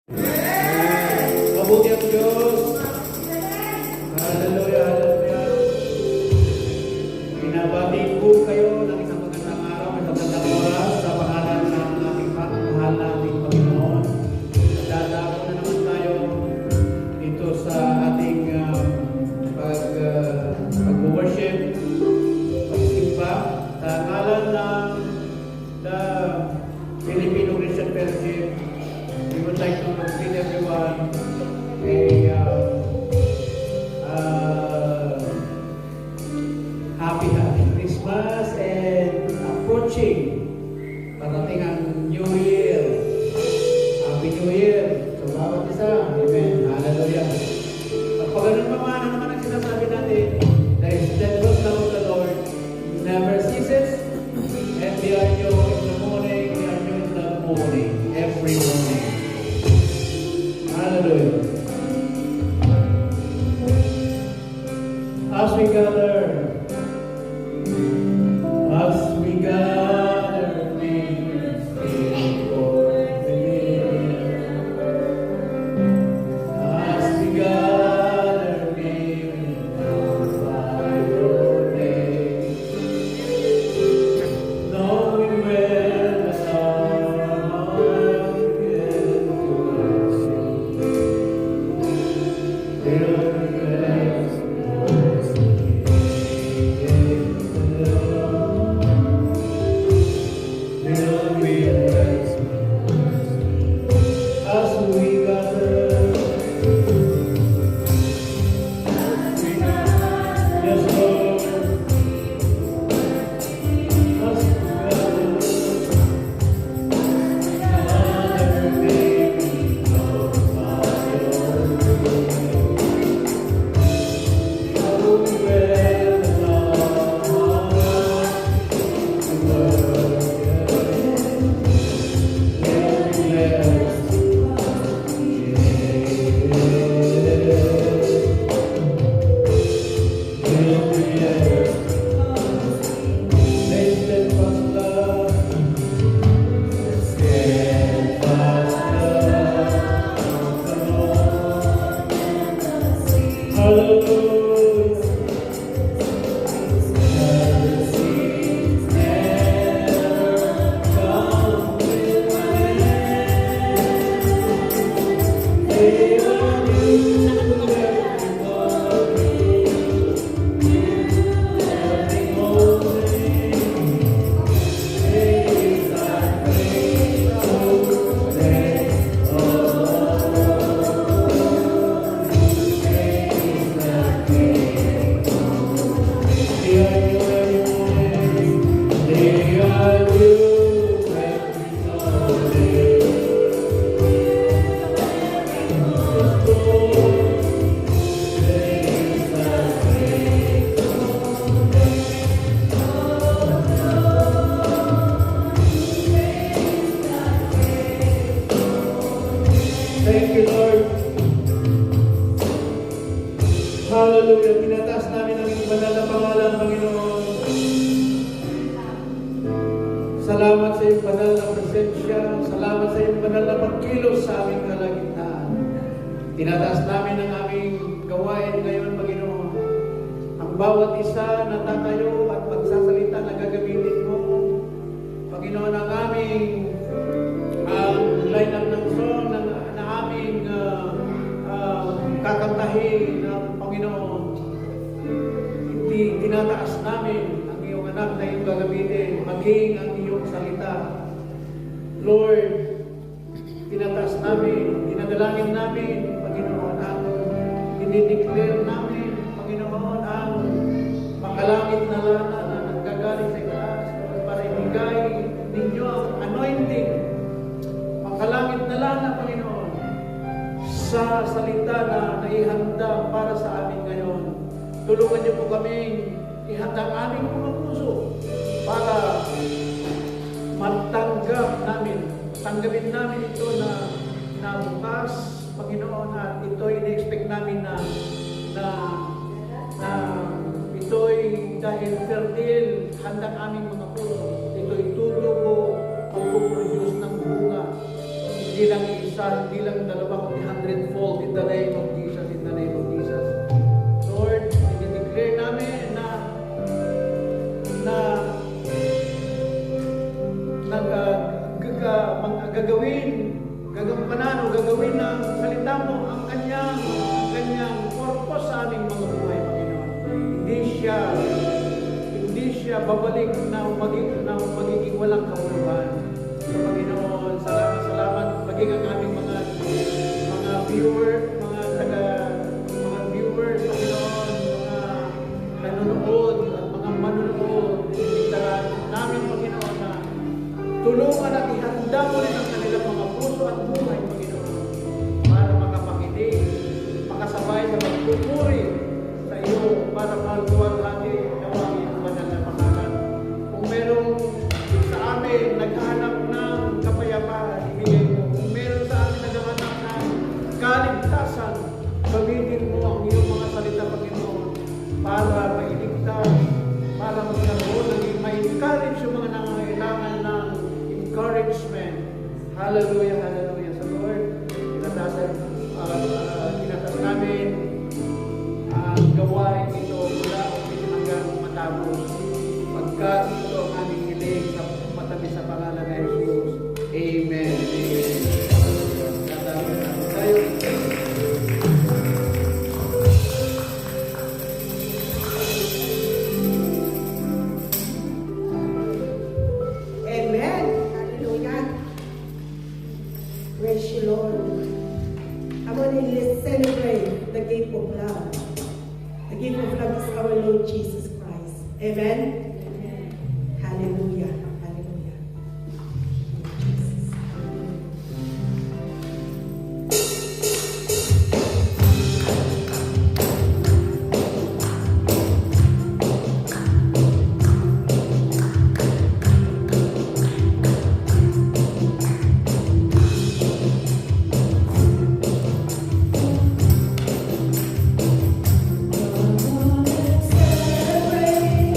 Mabuti ang Diyos. Hallelujah, hallelujah. Binabati po kayo ng isang magandang araw, isang magandang oras sa pangalan ng ating mahal na ating Panginoon. Dadako na naman tayo dito sa ating pag-worship, pagsimba sa ngalan ng the Filipino Christian Fellowship. We would like to greet everyone happy Christmas and approaching parating ang New Year. Happy New Year sa bawat isa. Amen. Hallelujah. Pag ganun pa man, ano naman ang sinasabi natin, the steadfast love of the Lord never ceases, and they are new in the morning, they are new in the morning, every morning. Hallelujah. As we gather before as we gather before your name, knowing where the sun begins to Thank you, Lord. Hallelujah. Tinataas namin ang iyong banal na pangalan, Panginoon. Salamat sa iyong banal na presensya. Salamat sa iyong banal na pagkilos sa aming kalagitnaan. Tinataas namin ang aming gawain ngayon, Panginoon. Ang bawat isa na tatayo at magsasalita na gagamitin mo, Panginoon, ang aming line-up ng song na aming kakantahin ng Panginoon. Hindi tinataas namin ang iyong anak na iyong gagamitin, maging ang iyong salita. Lord, tinataas namin, dinadalangin namin, Panginoon, ang dinideclare namin, Panginoon, ang makalangit na lana na nanggagaling sa itaas para ibigay ninyo ang anointing, makalangit na lana, Panginoon, sa salita na naihanda para sa amin ngayon. Tulungan niyo po kaming ihanda ang aming mga puso para tanggapin namin ito na bukas, Panginoon, at ito'y in-expect namin na ito'y dahil fertile, handang aming mga puso. Ito'y tutubo, magpuproduce ng bunga. Hindi lang isa, hindi lang dalawa, kundi 100-fold in the name of Jesus, in the name of Jesus. Lord, i-declare namin na gagampanan o gagawin ng salita mo ang kanyang purpose sa aming mga buhay, Panginoon. Hindi siya babalik na magiging walang kabuluhan. So, Panginoon, salamat maging ang aming mga viewers, Panginoon, mga nanonood at mga manunood. Iligtaran namin, Panginoon, na tulungan at ihanda mo rin ang kanilang mga puso at buhay, Panginoon, para makapakinig, makasabay sa pagpupuri sa iyo, para maluwalhati ang iyong banal na pangalan. Kung merong sa amin naghahanap ng kapayapaan, ibigay mo. Kung meron sa amin naghahanap ng kaligtasan, gamitin mo ang iyong mga salita, Panginoon, para mailigtas, para magkaroon ng ma-encourage yung mga nangangailangan ng encouragement. Hallelujah, hallelujah. Sa Lord, tinatas namin ang gawain ito mula hanggang matapos. Pagkat ito ang aming hiling sa matabi sa pangalan ng Jesus. Amen. Tayo. Amen. Hallelujah. Praise you, Lord. I want to celebrate the gift of love. The gift of love is our Lord Jesus Christ. Amen. Amen. Hallelujah. Hallelujah. Jesus. Celebrate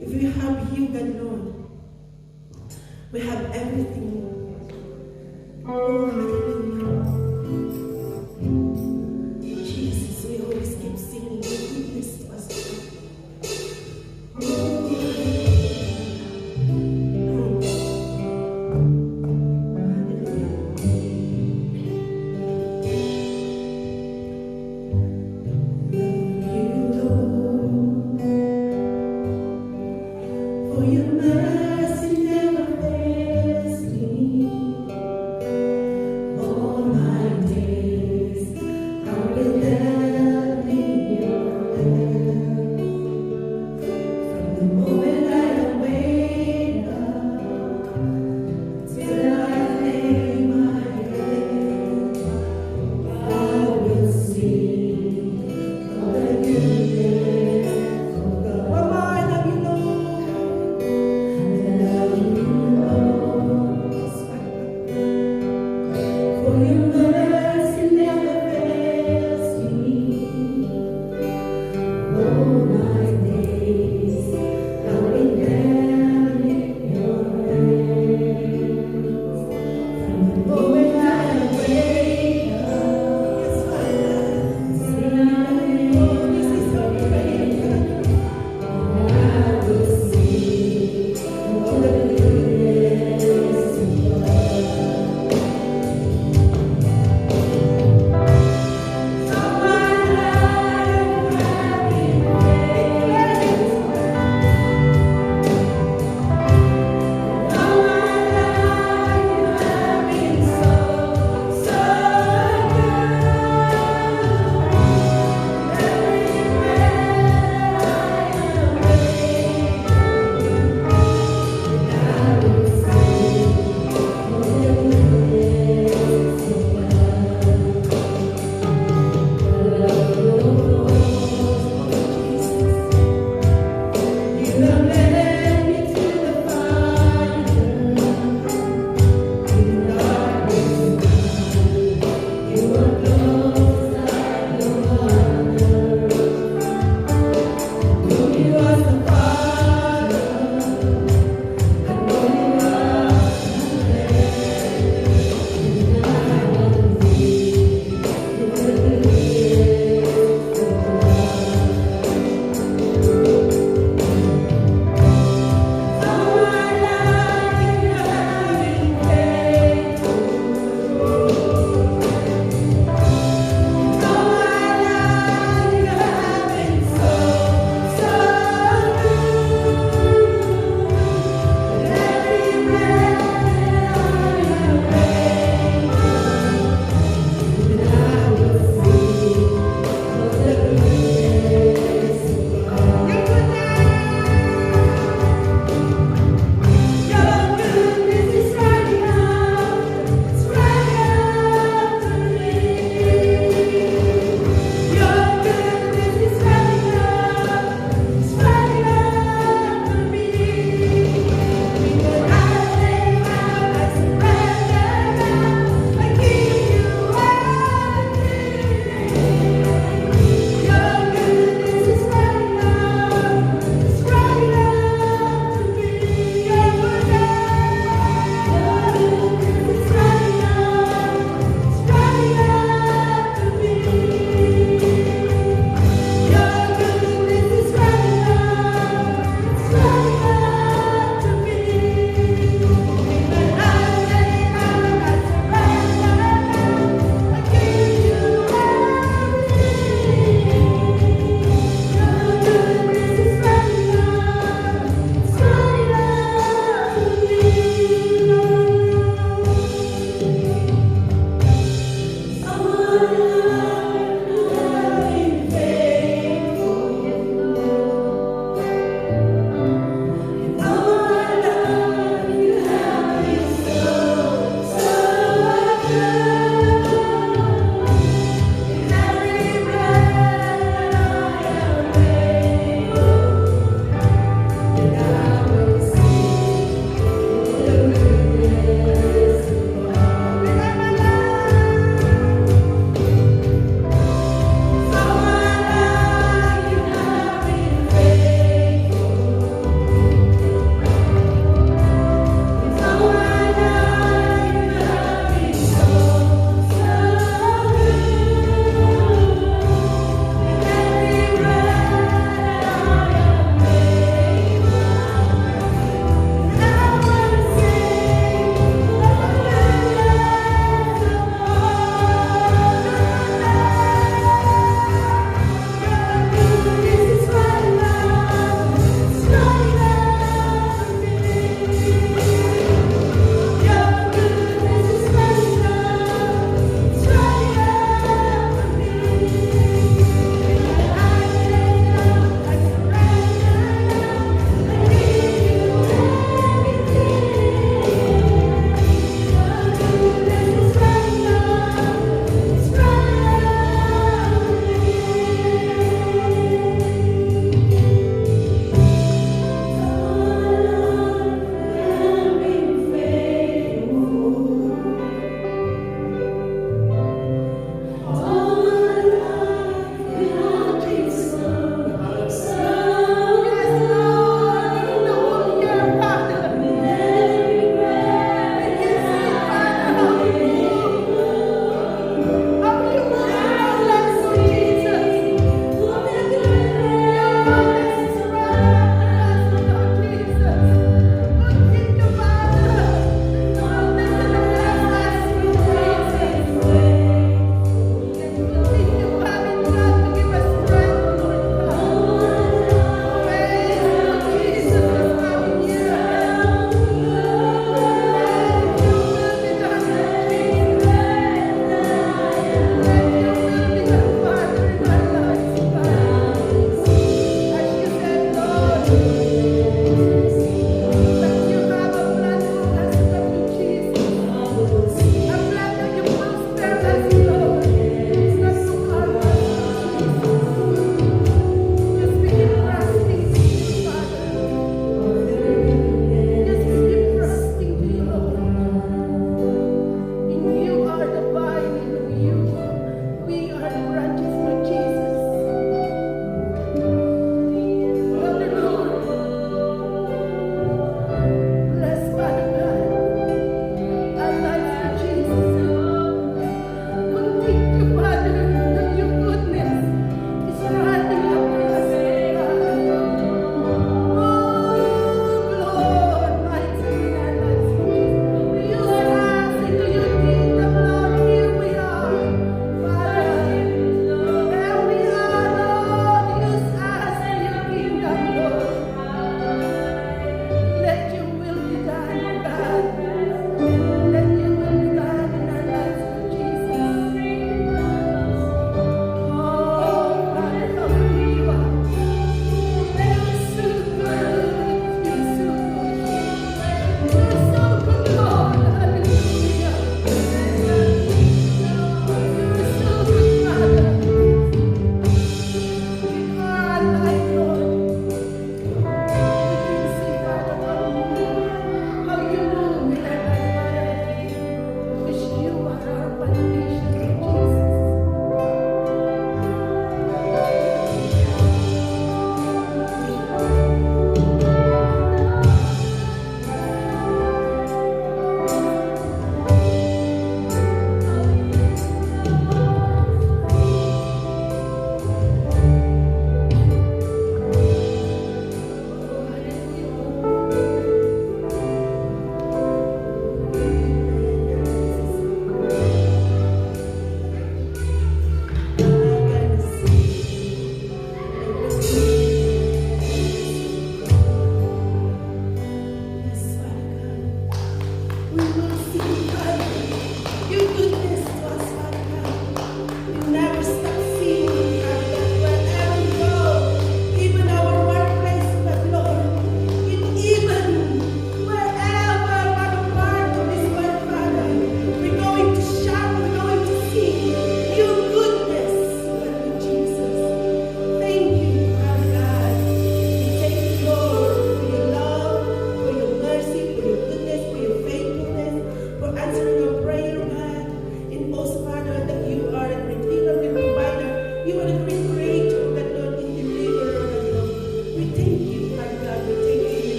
If we have you, God, Lord, we have everything, Lord. Oh, hallelujah. Jesus, we always keep singing your goodness to us. For your mercy never fails me. All my days I will live in your hand. From the moment I wake up till I lay my head, I will sing of the goodness of God. Oh, I love you, Lord. I love you, Lord. Yes, for your mercy never fails me. All my days I've been held in your hands. From the moment I wake up, yes, till I lay my head, I will sing of the goodness of God. All my life I've been praised. All my life I've been so good. Everywhere I am I will sing of the goodness of you have led me to the fire, in darkness you are close like no other. Know you as the Father, and know you as the and I will sing of the goodness of God.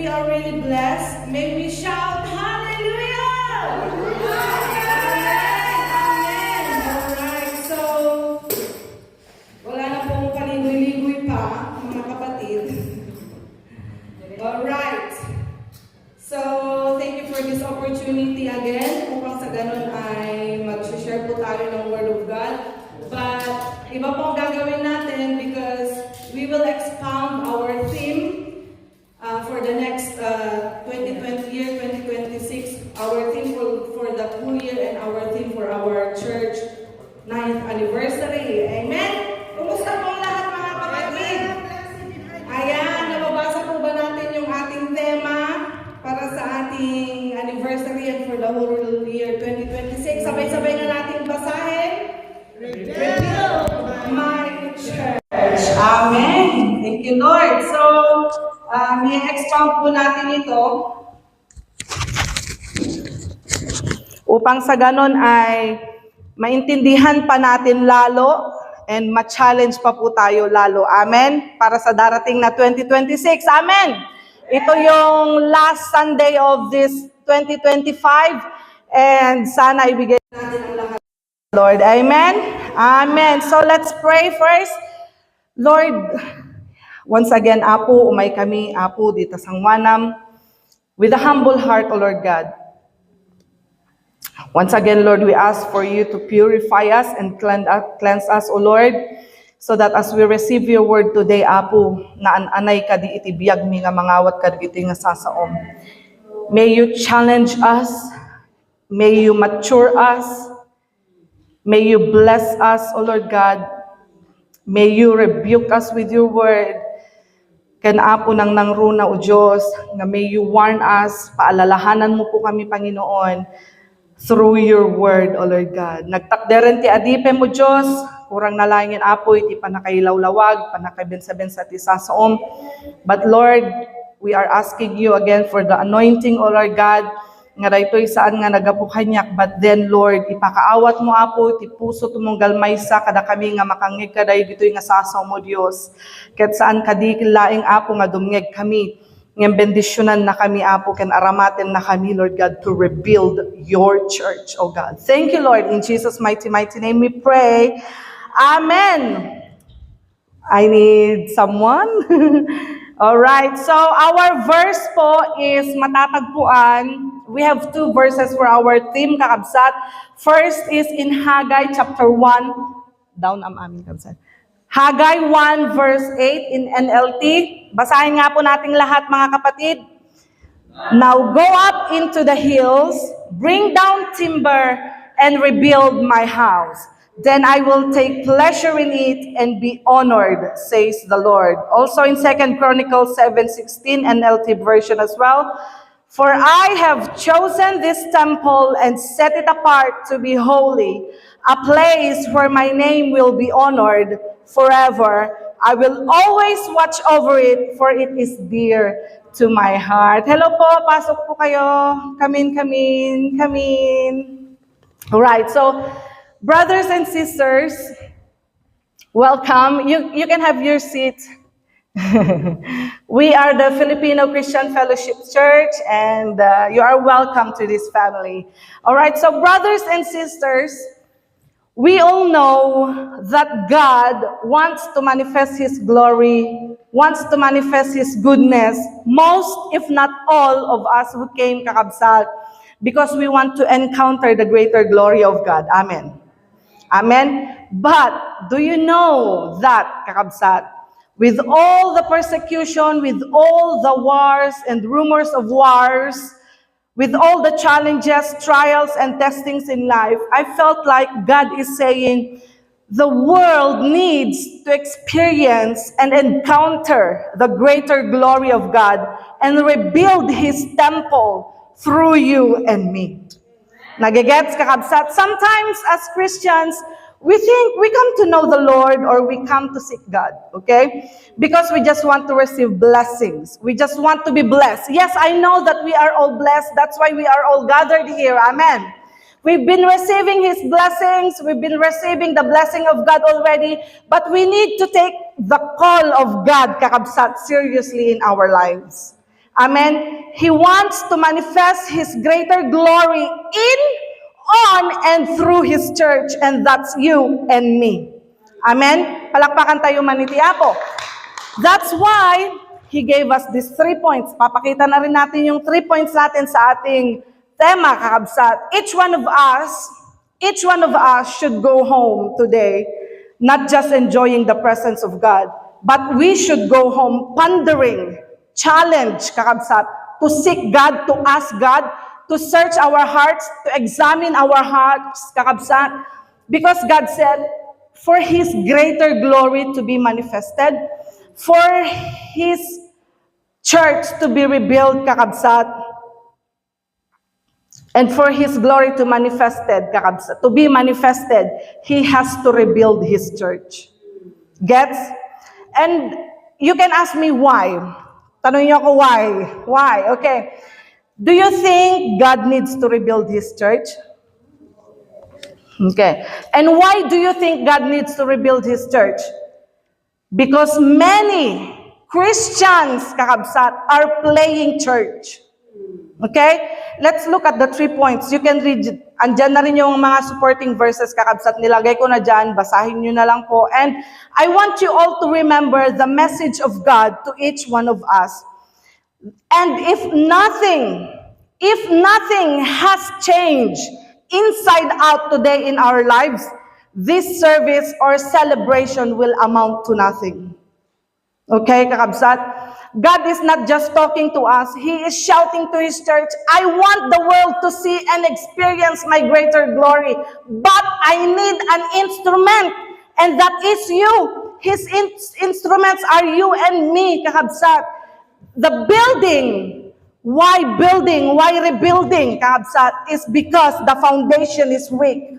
are really blessed, may we shout hallelujah! Amen! Alright, so wala na pong paligoy-ligoy pa, mga kapatid. Alright. So, thank you for this opportunity again. Upang sa ganun ay mag-share po tayo ng Word of God. But, iba pong gagawin natin because we will expound our theme for the next 2020 year, 2026. Our theme for the full year and our theme for our church 9th anniversary. Amen? Kumusta po lahat mga kapatid? Ayan, nababasa po ba natin yung ating tema para sa ating anniversary and for the whole year 2026? Sabay-sabay na natin basahin. Rebuild my church. Amen. Thank you, Lord. So, i-expound po natin ito upang sa ganon ay maintindihan pa natin lalo and ma-challenge pa po tayo lalo. Amen? Para sa darating na 2026. Amen? Ito yung last Sunday of this 2025 and sana ibigay natin ang lahat. Lord, amen? Amen. So let's pray first. Lord, once again, Apo, umay kami, Apo, dito sa Wanam, with a humble heart, O Lord God. Once again, Lord, we ask for you to purify us and cleanse us, O Lord, so that as we receive your word today, Apo, na anay ka di itibiyag mi nga mangawat ka di iti nga sasaom. May you challenge us, may you mature us, may you bless us, O Lord God, may you rebuke us with your word, kan Apo nang nangruna, O Diyos, nga may you warn us, paalalahanan mo po kami, Panginoon, through your word, O Lord God. Nagtakderen ti adipe mo, Diyos, kurang nalangin, Apo, iti panakailawlawag, panakabensa-bensa ti sasaom. But Lord, we are asking you again for the anointing, O Lord God, nga daytoy saan nga nagapukanyak, but then Lord, ipakaawat mo, Apo, iti puso tumong galmaysa, kada kami nga makangig kaday ditoy nga sasaw mo, Diyos. Ket saan kadi laing, Apo, nga dumngeg kami, ng bendisyonan na kami, Apo, ken aramaten na kami, Lord God, to rebuild your church, oh God. Thank you, Lord. In Jesus' mighty name we pray. Amen. I need someone. All right. So our verse po is matatagpuan. We have two verses for our theme, kakabsat. First is in Haggai chapter 1. Down am amin kabsat. Haggai 1 verse 8 in NLT. Basahin nga po nating lahat, mga kapatid. Now go up into the hills, bring down timber, and rebuild my house. Then I will take pleasure in it and be honored, says the Lord. Also in 2 Chronicles 7:16 NLT version as well. For I have chosen this temple and set it apart to be holy, a place where my name will be honored forever. I will always watch over it, for it is dear to my heart. Hello po, pasok po kayo. Come in. Alright, so brothers and sisters, welcome. You can have your seat. We are the Filipino Christian Fellowship Church, and you are welcome to this family. Alright, so brothers and sisters, we all know that God wants to manifest His glory, wants to manifest His goodness, most, if not all, of us who came kakabsat, because we want to encounter the greater glory of God. Amen. Amen. But do you know that, kakabsat, with all the persecution, with all the wars and rumors of wars, with all the challenges, trials, and testings in life, I felt like God is saying, the world needs to experience and encounter the greater glory of God and rebuild His temple through you and me. Nagigets kakabsat? Sometimes as Christians, we think we come to know the Lord or we come to seek God, okay? Because we just want to receive blessings. We just want to be blessed. Yes, I know that we are all blessed. That's why we are all gathered here. Amen. We've been receiving His blessings. We've been receiving the blessing of God already. But we need to take the call of God, kakabsat, seriously in our lives. Amen? He wants to manifest His greater glory in, on, and through His church, and that's you and me. Amen? Palakpakan tayo manitiya po. That's why He gave us these 3 points. Papakita na rin natin yung 3 points natin sa ating tema, kakabsat. Each one of us should go home today, not just enjoying the presence of God, but we should go home pondering, challenge, kakabsat, to seek God, to ask God, to search our hearts, to examine our hearts, kakabsat, because God said, for His greater glory to be manifested, for His church to be rebuilt, kakabsat, and for His glory to kakabsat, to be manifested, He has to rebuild His church. Gets? And you can ask me why. Tanong niyo ako why. Why? Okay. Do you think God needs to rebuild His church? Okay. And why do you think God needs to rebuild His church? Because many Christians, kakabsat, are playing church. Okay? Let's look at the 3 points. You can read, andyan na rin yung mga supporting verses, kakabsat, nilagay ko na dyan, basahin nyo na lang po. And I want you all to remember the message of God to each one of us. And if nothing has changed inside out today in our lives, this service or celebration will amount to nothing. Okay, kakabsat? God is not just talking to us. He is shouting to His church, I want the world to see and experience my greater glory. But I need an instrument, and that is you. His instruments are you and me, kakabsat. The building, why rebuilding, kakabsat, is because the foundation is weak.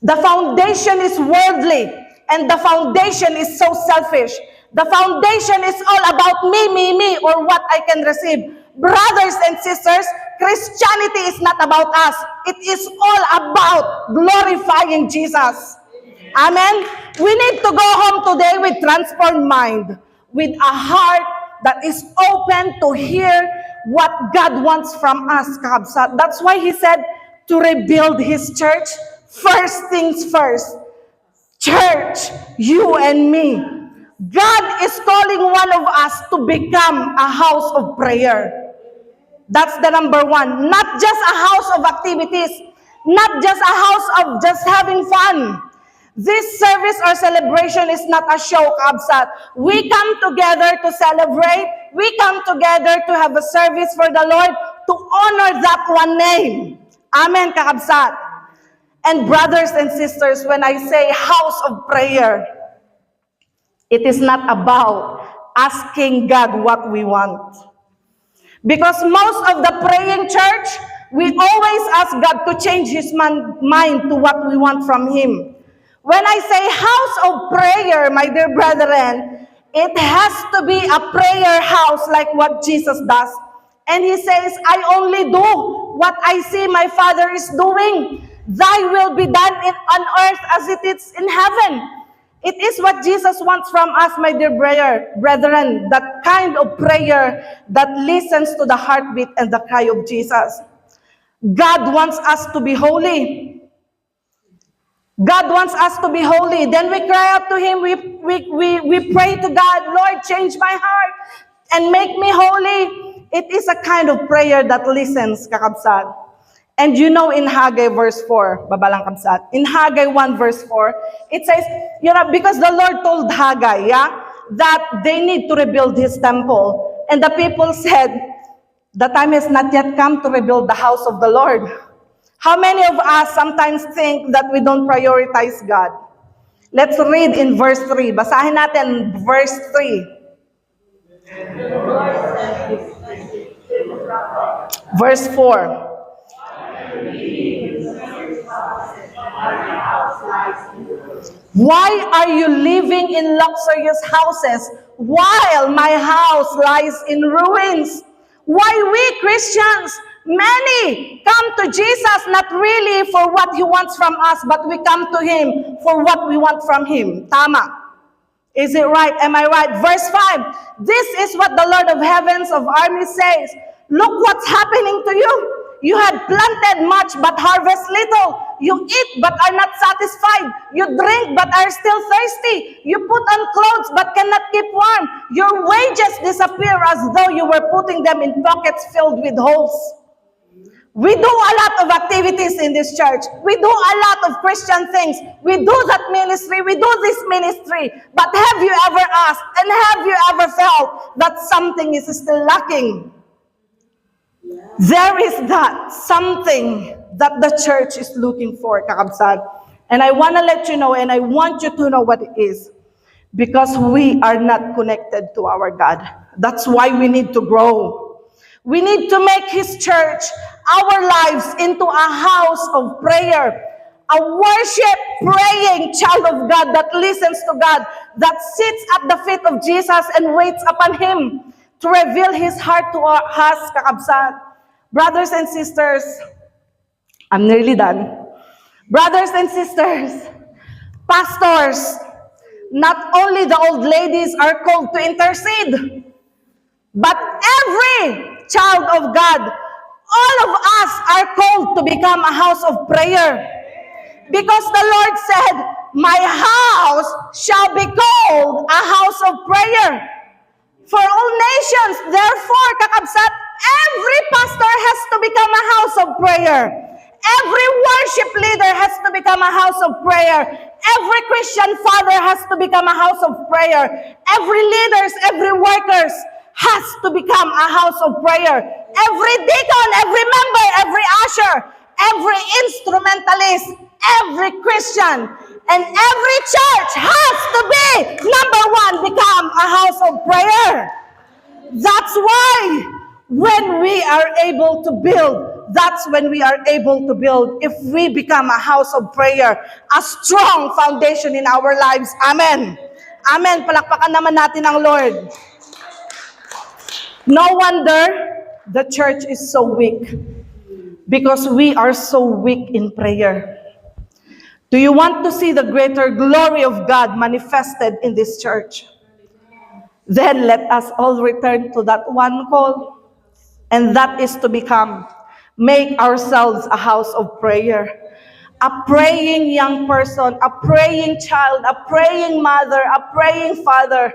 The foundation is worldly, and the foundation is so selfish. The foundation is all about me, or what I can receive. Brothers and sisters, Christianity is not about us. It is all about glorifying Jesus. Amen? We need to go home today with transformed mind, with a heart that is open to hear what God wants from us, kakabsat. That's why He said to rebuild His church. First things first. Church, you and me. God is calling one of us to become a house of prayer. That's the number one. Not just a house of activities. Not just a house of just having fun. This service or celebration is not a show, kabsat. We come together to celebrate. We come together to have a service for the Lord, to honor that one name. Amen, kakabsat. And brothers and sisters, when I say house of prayer, it is not about asking God what we want. Because most of the praying church, we always ask God to change His mind to what we want from Him. When I say house of prayer, my dear brethren, it has to be a prayer house like what Jesus does. And He says, I only do what I see my Father is doing. Thy will be done on earth as it is in heaven. It is what Jesus wants from us, my dear brethren, that kind of prayer that listens to the heartbeat and the cry of Jesus. God wants us to be holy. God wants us to be holy. Then we cry out to Him, we pray to God, Lord, change my heart and make me holy. It is a kind of prayer that listens, kakabsat. And you know in Haggai verse 4, babalang kabsat, in Haggai 1 verse 4, it says, because the Lord told Haggai, that they need to rebuild His temple. And the people said, the time has not yet come to rebuild the house of the Lord. How many of us sometimes think that we don't prioritize God? Let's read in verse 3. Basahin natin verse 3. Verse 4. Why are you living in luxurious houses while my house lies in ruins? Why we Christians, many come to Jesus not really for what He wants from us, but we come to Him for what we want from Him. Tama. Is it right? Am I right? Verse 5. This is what the Lord of heavens of armies says. Look what's happening to you. You had planted much but harvest little. You eat but are not satisfied. You drink but are still thirsty. You put on clothes but cannot keep warm. Your wages disappear as though you were putting them in pockets filled with holes. We do a lot of activities in this church. We do a lot of Christian things. We do that ministry. We do this ministry. But have you ever asked and have you ever felt that something is still lacking? There is that something that the church is looking for, kakabsat. And I want to let you know, and I want you to know what it is. Because we are not connected to our God. That's why we need to grow. We need to make His church, our lives, into a house of prayer. A worship, praying child of God that listens to God, that sits at the feet of Jesus and waits upon Him to reveal His heart to us, kakabsat. Brothers and sisters, I'm nearly done. Brothers and sisters, pastors, not only the old ladies are called to intercede, but every child of God, all of us are called to become a house of prayer. Because the Lord said, my house shall be called a house of prayer for all nations. Therefore, kakabsat, every pastor has to become a house of prayer. Every worship leader has to become a house of prayer. Every Christian father has to become a house of prayer. Every leaders, every workers has to become a house of prayer. Every deacon, every member, every usher, every instrumentalist, every Christian, and every church has to be, number one, become a house of prayer. That's why when we are able to build, that's when we are able to build. If we become a house of prayer, a strong foundation in our lives. Amen. Amen. Palakpakan naman natin ang Lord. No wonder the church is so weak. Because we are so weak in prayer. Do you want to see the greater glory of God manifested in this church? Then let us all return to that one call. And that is to make ourselves a house of prayer. A praying young person, a praying child, a praying mother, a praying father,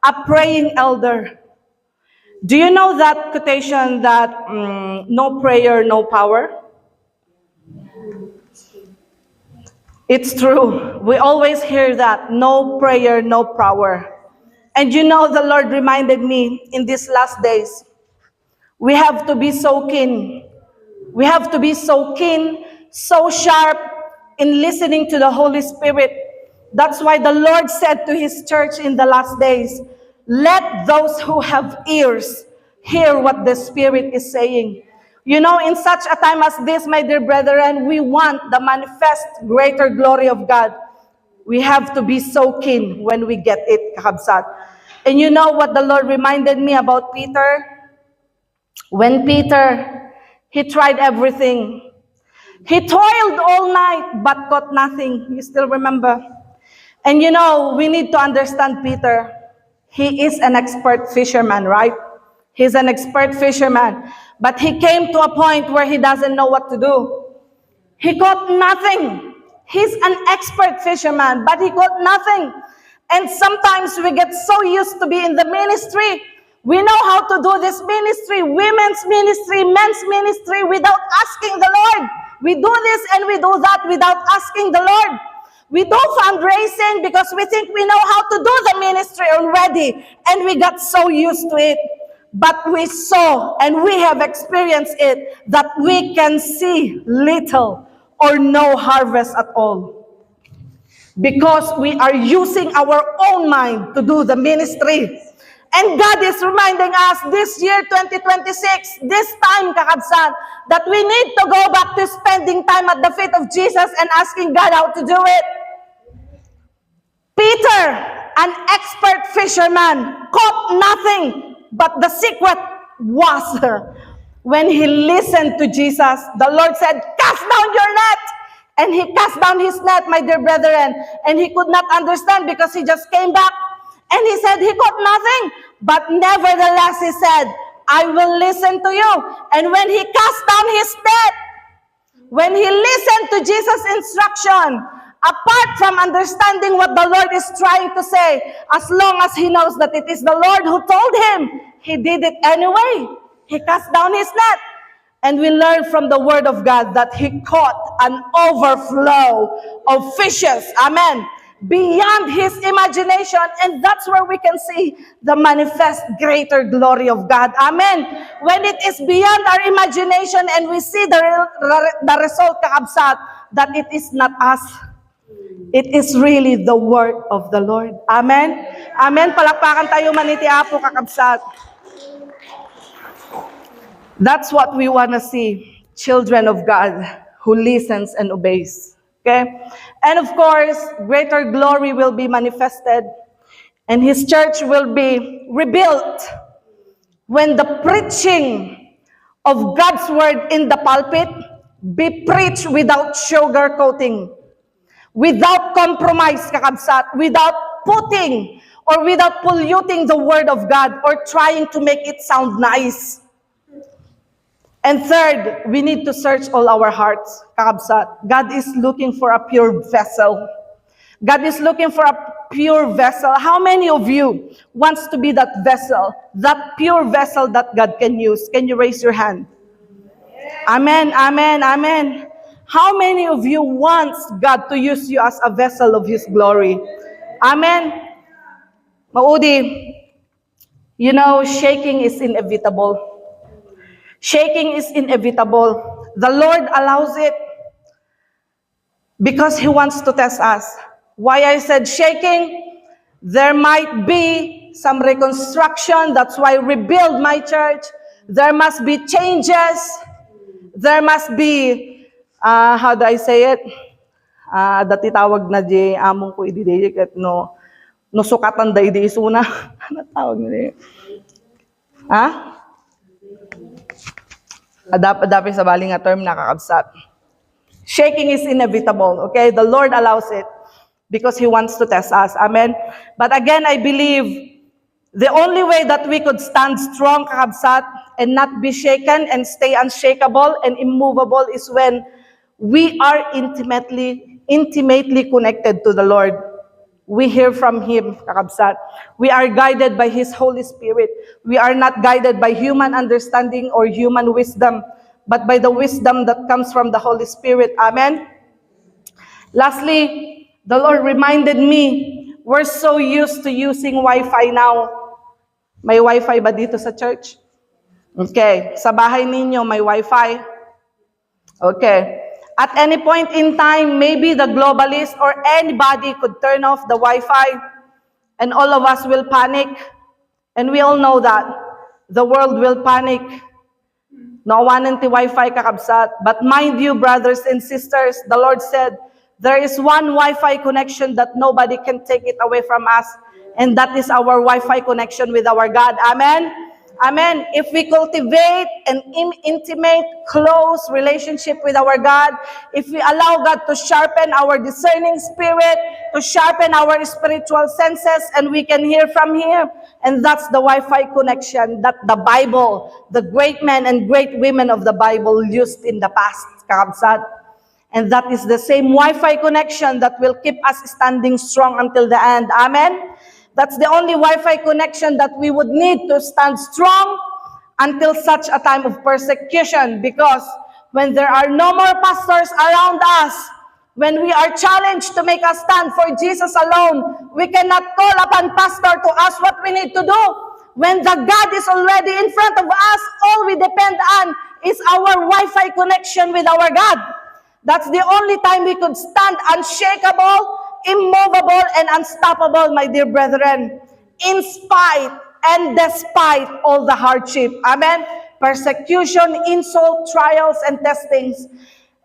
a praying elder. Do you know that quotation that no prayer, no power? It's true. We always hear that. No prayer, no power. And you know, the Lord reminded me in these last days, we have to be so keen. We have to be so keen, so sharp in listening to the Holy Spirit. That's why the Lord said to His church in the last days, let those who have ears hear what the Spirit is saying. You know, in such a time as this, my dear brethren, we want the manifest greater glory of God. We have to be so keen when we get it, kakabsat. And you know what the Lord reminded me about Peter? When Peter, he tried everything. He toiled all night but caught nothing. You still remember? And you know, we need to understand Peter. He is an expert fisherman, right? He's an expert fisherman. But he came to a point where he doesn't know what to do. He caught nothing. He's an expert fisherman, but he caught nothing. And sometimes we get so used to be in the ministry. We know how to do this ministry, women's ministry, men's ministry, without asking the Lord. We do this and we do that without asking the Lord. We do fundraising because we think we know how to do the ministry already, and we got so used to it. But we saw and we have experienced it that we can see little or no harvest at all. Because we are using our own mind to do the ministry. And God is reminding us this year, 2026, this time, kakabsat, that we need to go back to spending time at the feet of Jesus and asking God how to do it. Peter, an expert fisherman, caught nothing, but the secret was when he listened to Jesus. The Lord said, cast down your net. And he cast down his net, my dear brethren, and he could not understand because he just came back And he said he caught nothing. But nevertheless, he said, I will listen to you. And when he cast down his net, when he listened to Jesus' instruction, apart from understanding what the Lord is trying to say, as long as he knows that it is the Lord who told him, he did it anyway. He cast down his net. And we learn from the word of God that he caught an overflow of fishes. Amen. Beyond his imagination. And that's where we can see the manifest greater glory of God. Amen. When it is beyond our imagination and we see the result, kakabsat, that it is not us. It is really the word of the Lord. Amen. Amen. Palakpakan tayo maniti apo, kakabsat. That's what we want to see, children of God who listens and obeys. Okay? And of course, greater glory will be manifested and his church will be rebuilt when the preaching of God's word in the pulpit be preached without sugarcoating, without compromise, kakabsat, without putting or without polluting the word of God or trying to make it sound nice. And third, we need to search all our hearts, kakabsat. God is looking for a pure vessel. God is looking for a pure vessel. How many of you wants to be that vessel, that pure vessel that God can use? Can you raise your hand? Amen, amen, amen. How many of you wants God to use you as a vessel of His glory? Amen. Maudi, you know, shaking is inevitable. Shaking is inevitable. The Lord allows it because He wants to test us. Why I said shaking? There might be some reconstruction. That's why I rebuild my church. There must be changes. There must be, how do I say it? Dati tawag na di among ko ididiyik at no sukatan da idi isuna. Ano tawag nila? Ha? Adapi sa baling nga term nakakabsat. Shaking is inevitable, okay? The Lord allows it because He wants to test us. Amen? But again, I believe the only way that we could stand strong, kakabsat, and not be shaken and stay unshakable and immovable is when we are intimately connected to the Lord. We hear from Him, kakabsat. We are guided by His Holy Spirit. We are not guided by human understanding or human wisdom, but by the wisdom that comes from the Holy Spirit. Amen? Lastly, the Lord reminded me, we're so used to using Wi-Fi now. May Wi-Fi ba dito sa church? Okay. Sa bahay ninyo, may Wi-Fi? Okay. At any point in time, maybe the globalist or anybody could turn off the Wi-Fi and all of us will panic. And we all know that. The world will panic. Nawanan ti Wi-Fi kakabsat. But mind you, brothers and sisters, the Lord said, there is one Wi-Fi connection that nobody can take it away from us. And that is our Wi-Fi connection with our God. Amen? Amen. If we cultivate an intimate, close relationship with our God, if we allow God to sharpen our discerning spirit, to sharpen our spiritual senses, and we can hear from Him, and that's the Wi-Fi connection that the Bible, the great men and great women of the Bible used in the past, kakabsat. And that is the same Wi-Fi connection that will keep us standing strong until the end. Amen? That's the only Wi-Fi connection that we would need to stand strong until such a time of persecution. Because when there are no more pastors around us, when we are challenged to make a stand for Jesus alone, we cannot call upon pastor to ask what we need to do. When the God is already in front of us, all we depend on is our Wi-Fi connection with our God. That's the only time we could stand unshakable, immovable, and unstoppable, my dear brethren, in spite and despite all the hardship. Amen? Persecution, insult, trials, and testings.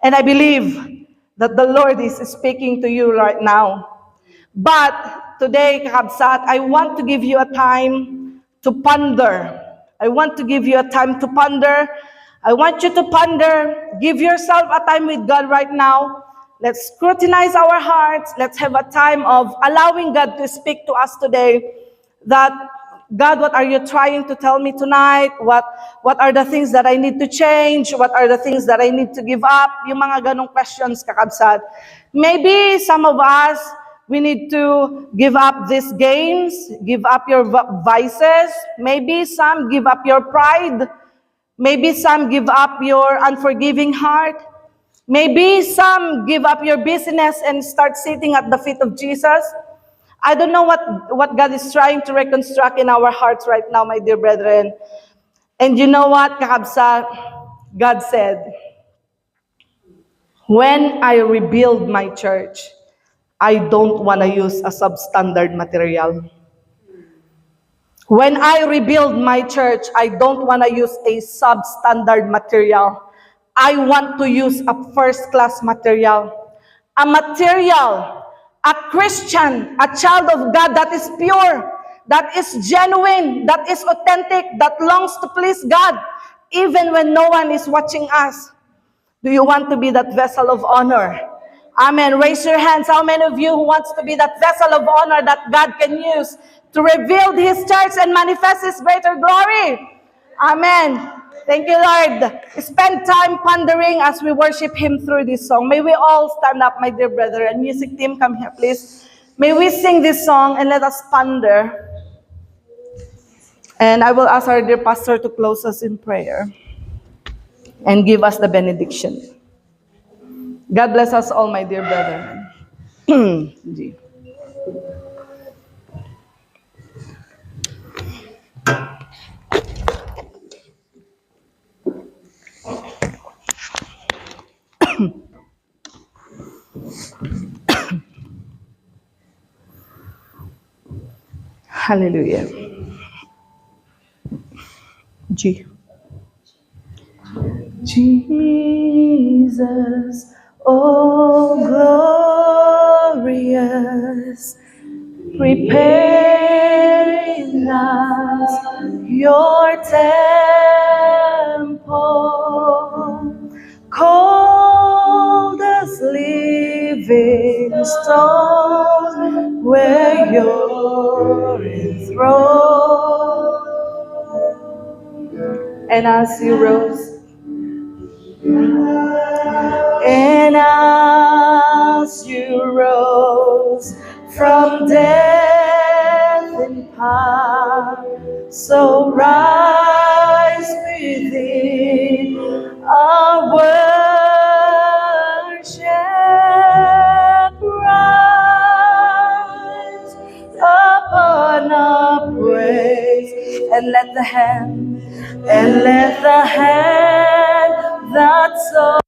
And I believe that the Lord is speaking to you right now. But today, kakabsat, I want to give you a time to ponder. I want to give you a time to ponder. I want you to ponder. Give yourself a time with God right now. Let's scrutinize our hearts. Let's have a time of allowing God to speak to us today. that, God, what are you trying to tell me tonight? What are the things that I need to change? What are the things that I need to give up? Yung mga ganong questions, kakabsat. Maybe some of us, we need to give up these games, give up your vices. Maybe some give up your pride. Maybe some give up your unforgiving heart. Maybe some give up your business and start sitting at the feet of Jesus. I don't know what God is trying to reconstruct in our hearts right now, my dear brethren. And you know what, kakabsa? God said, when I rebuild my church, I don't want to use a substandard material. When I rebuild my church, I don't want to use a substandard material. I want to use a first-class material. A material, a Christian, a child of God that is pure, that is genuine, that is authentic, that longs to please God, even when no one is watching us. Do you want to be that vessel of honor? Amen. Raise your hands. How many of you who wants to be that vessel of honor that God can use to reveal His church and manifest His greater glory? Amen. Thank you, Lord. Spend time pondering as we worship Him through this song. May we all stand up, my dear brother. And music team, come here, please. May we sing this song and let us ponder. And I will ask our dear pastor to close us in prayer and give us the benediction. God bless us all, my dear brethren. Hallelujah. G. Jesus, oh glorious, preparing us your temple, cold as living stones, where you're enthroned. And as you rose, and as you rose from death and power, so rise within our worship, rise upon our praise, and let the hand that saw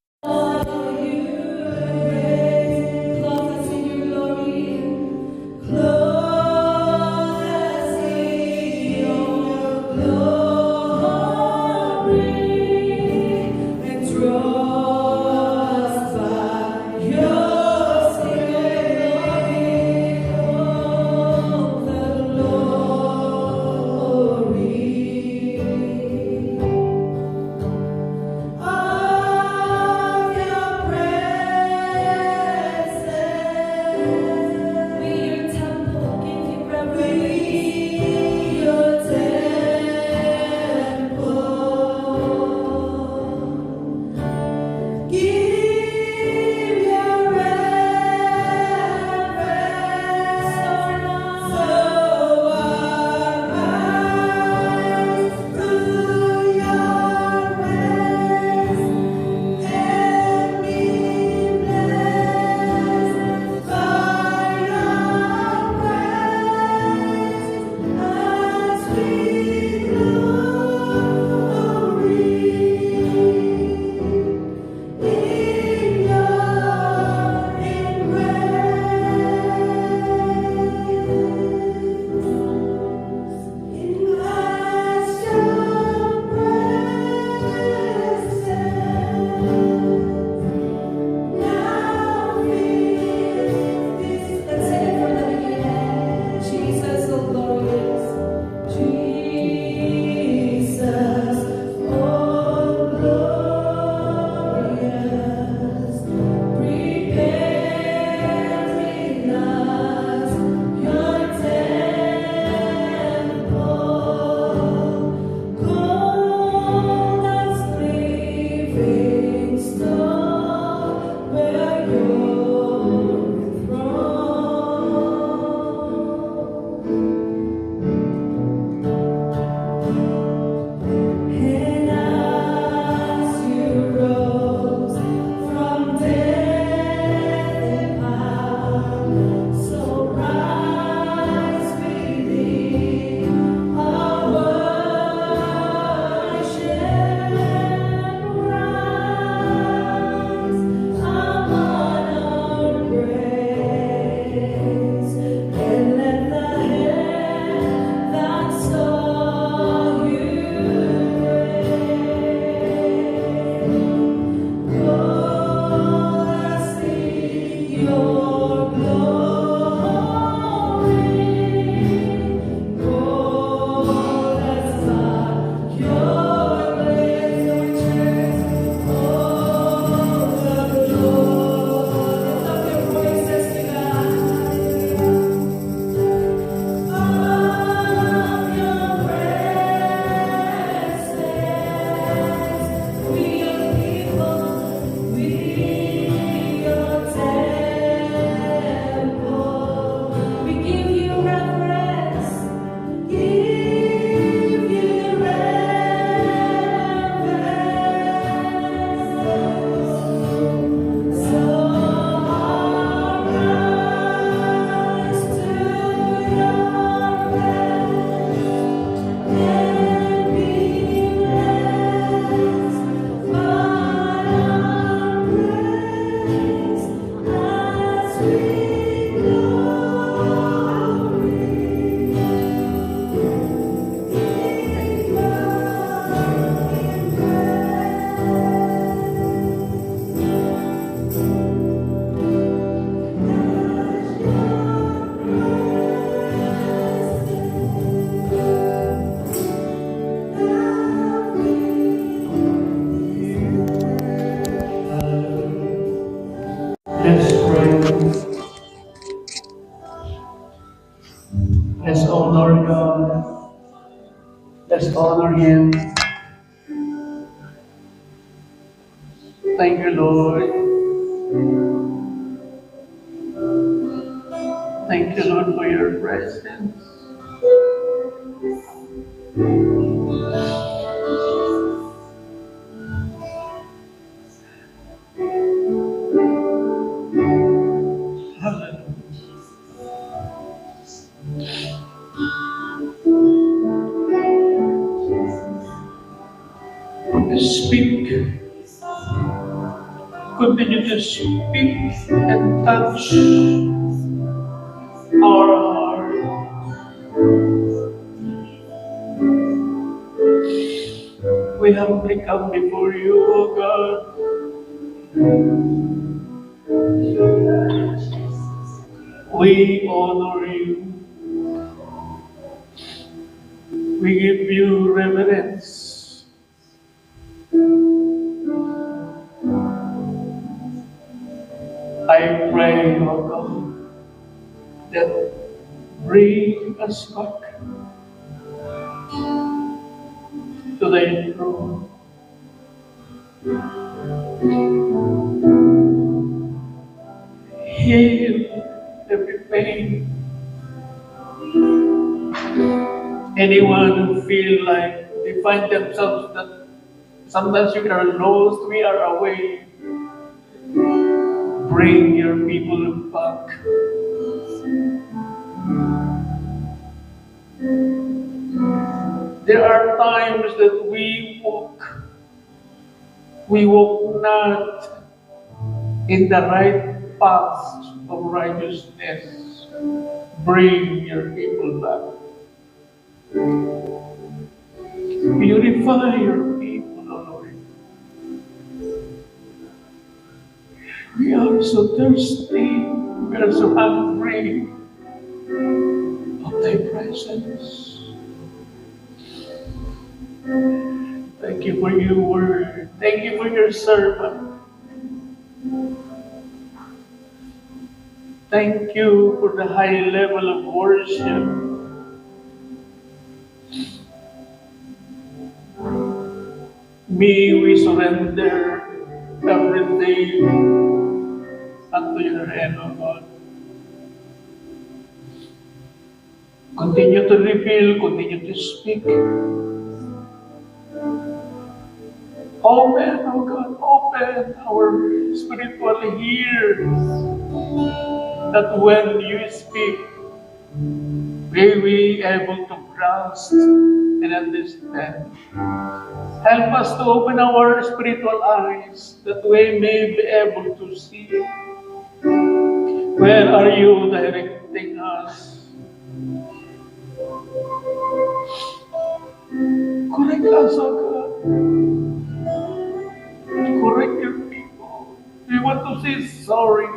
honor Him. Thank you, Lord. Thank you, Lord, for your presence. Hallelujah. Speak. Continue to speak and touch our heart. We humbly come before you, O God. We honor you. We give you reverence. I pray, O God, that bring us back to thy throne. Heal every pain. Anyone who feel like they find themselves that sometimes we are lost, we are away. Bring your people back. There are times that we walk not in the right paths of righteousness. Bring your people back. Purify your people, O Lord. We are so thirsty, we are so hungry of thy presence. Thank you for your word. Thank you for your servant. Thank you for the high level of worship. May we surrender everything unto your hand, O God. Continue to reveal, continue to speak. Open, oh God, open our spiritual ears, that when you speak, may we be able to grasp and understand. Help us to open our spiritual eyes, that we may be able to see. Where are you directing us? Correct us, oh God. Correct your people. We want to say sorry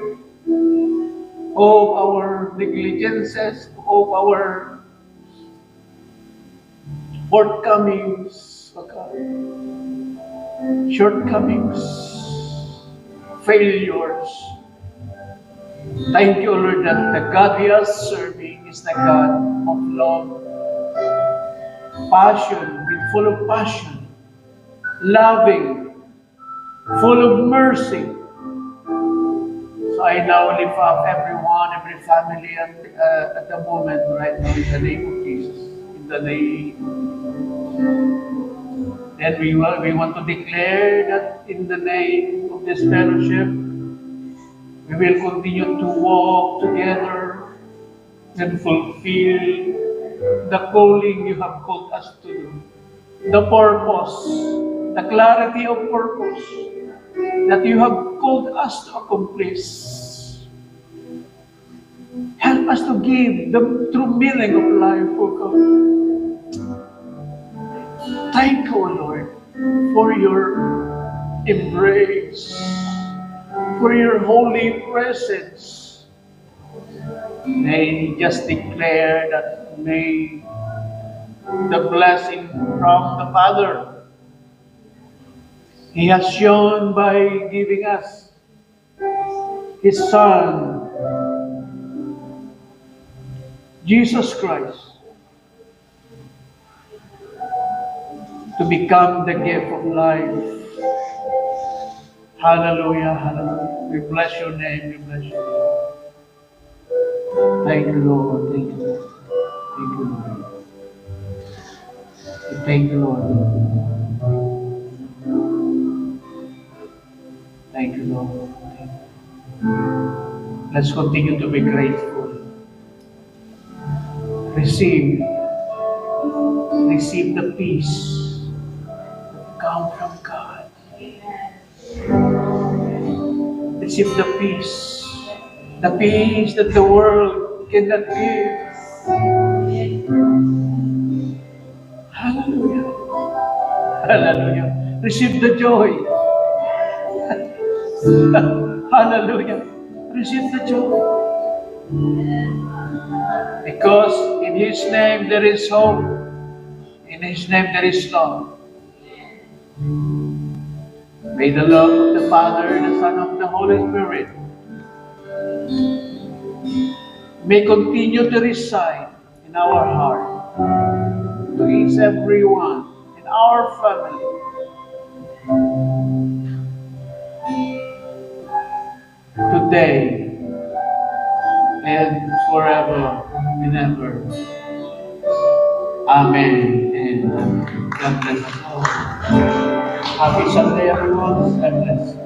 of our negligences, of our shortcomings, oh God. Shortcomings, failures. Thank you, Lord, that the God we are serving is the God of love, passion, full of passion, loving, full of mercy. So I now lift up everyone, every family at the moment, right now, in the name of Jesus. In the name. And we want to declare that in the name of this fellowship, we will continue to walk together and fulfill the calling you have called us to do. The purpose, the clarity of purpose that you have called us to accomplish. Help us to give the true meaning of life, O God. Thank you, Lord, for your embrace, for your holy presence. May just declare that may the blessing from the Father He has shown by giving us His Son, Jesus Christ. to become the gift of life. Hallelujah, hallelujah. We bless your name, we bless your name. Thank you, Lord. Thank you, Lord. Thank you, Lord. Thank you, Lord. Thank you, Lord. Thank you. Let's continue to be grateful. Receive the peace that comes from God. Receive the peace that the world cannot give. Hallelujah. Hallelujah. Receive the joy. Hallelujah. Receive the joy. Because in His name there is hope. In His name there is love. May the love of the Father, the Son, of the Holy Spirit may continue to reside in our heart, to each everyone in our family. Today and forever and ever. Amen. And God bless us all. Happy Sunday, everyone. God bless.